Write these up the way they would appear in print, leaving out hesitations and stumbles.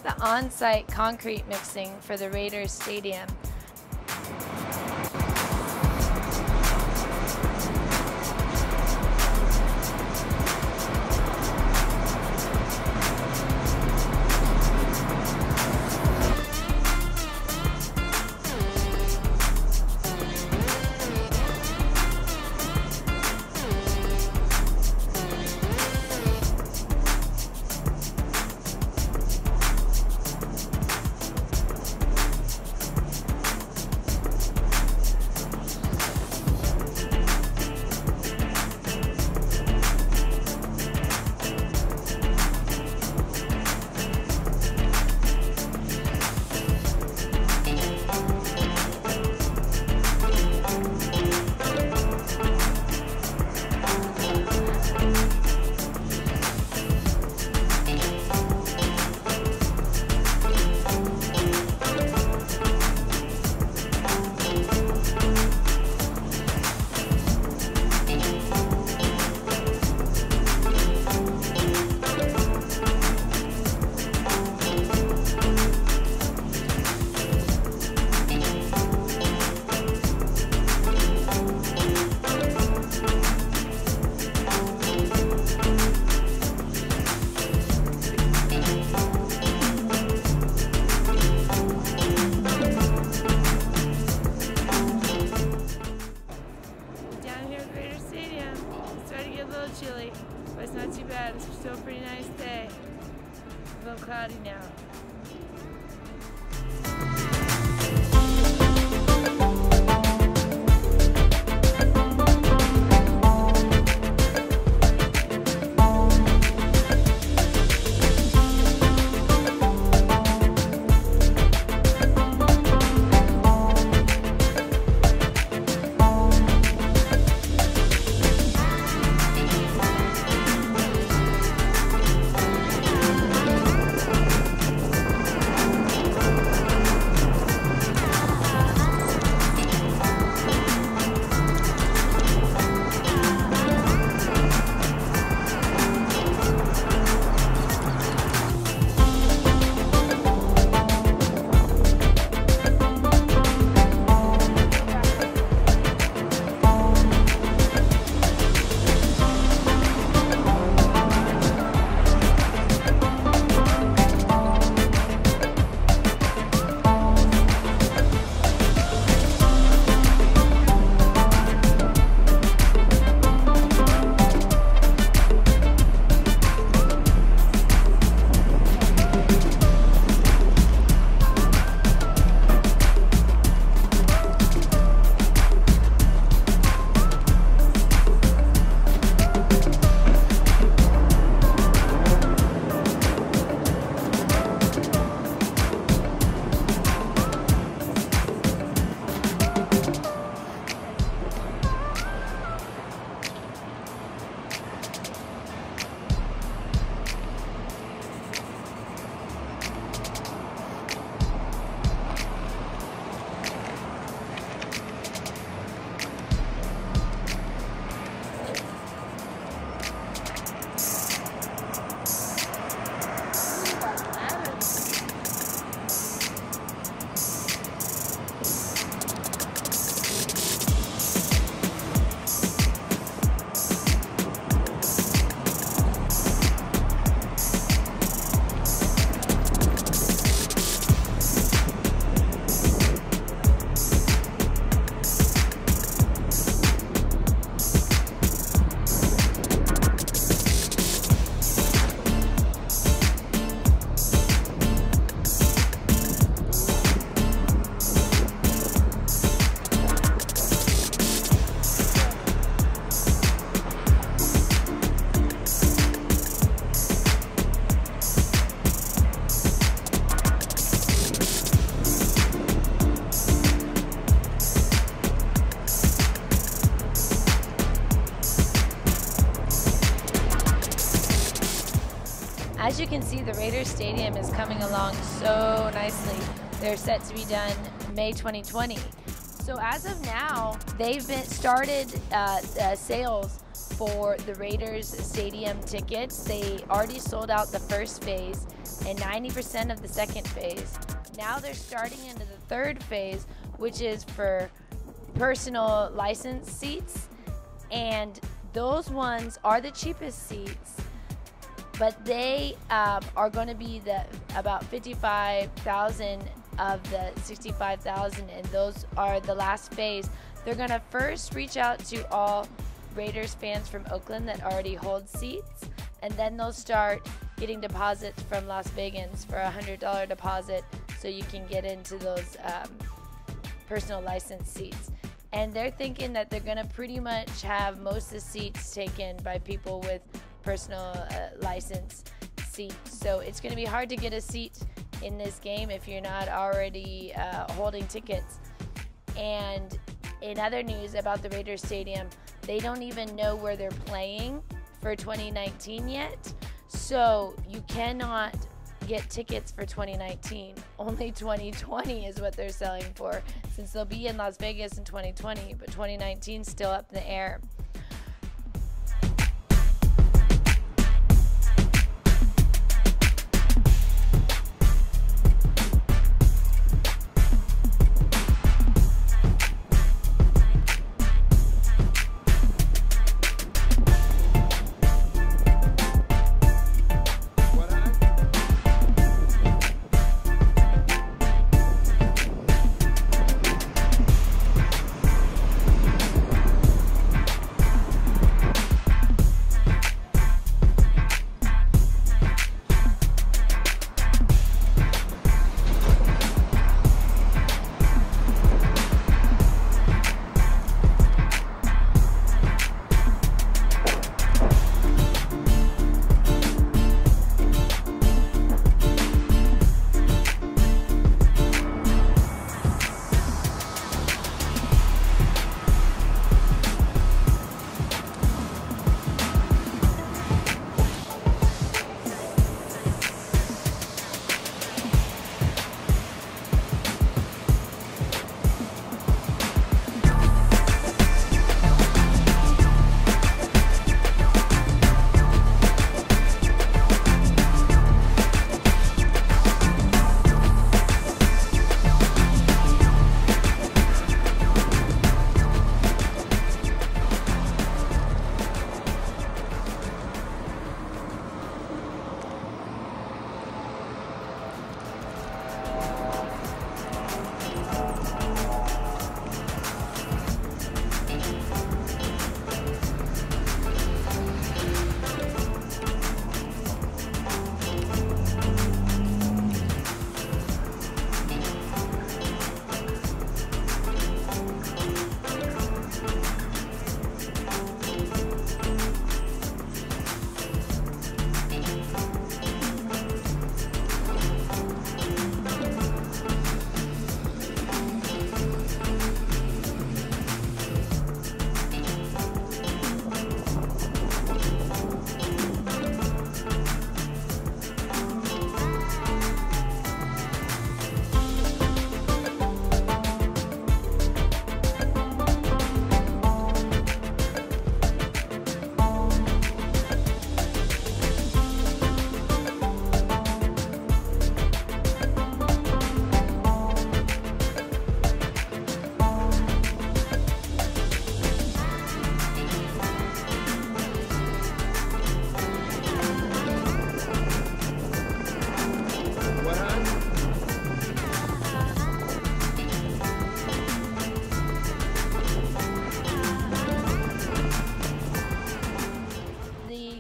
the on-site concrete mixing for the Raiders Stadium. Chilly, but it's not too bad. It's still a pretty nice day. A little cloudy now. As you can see, the Raiders Stadium is coming along so nicely. They're set to be done May 2020. So as of now, they've started sales for the Raiders Stadium tickets. They already sold out the first phase. and 90% of the second phase. Now they're starting into the third phase, which is for personal license seats, and those ones are the cheapest seats, but they are going to be about 55,000 of the 65,000, and those are the last phase. They're going to first reach out to all Raiders fans from Oakland that already hold seats, and then they'll start getting deposits from Las Vegans for a $100 deposit so you can get into those personal license seats. And they're thinking that they're going to pretty much have most of the seats taken by people with personal license seats. So it's going to be hard to get a seat in this game if you're not already holding tickets. And in other news about the Raiders Stadium, they don't even know where they're playing for 2019 yet. So you cannot get tickets for 2019. Only 2020 is what they're selling for, since they'll be in Las Vegas in 2020, but 2019 is still up in the air.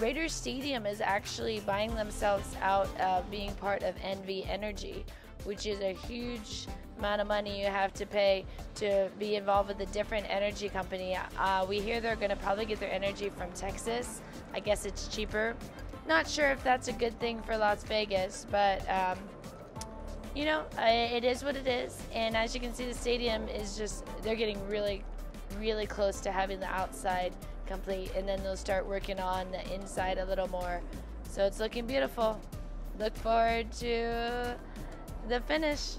Raiders Stadium is actually buying themselves out of being part of NV Energy, which is a huge amount of money you have to pay to be involved with a different energy company. We hear they're going to probably get their energy from Texas. I guess it's cheaper. Not sure if that's a good thing for Las Vegas, but you know, it is what it is. And as you can see, the stadium is just, they're getting really close to having the outside complete, and then they'll start working on the inside a little more. So it's looking beautiful. Look forward to the finish.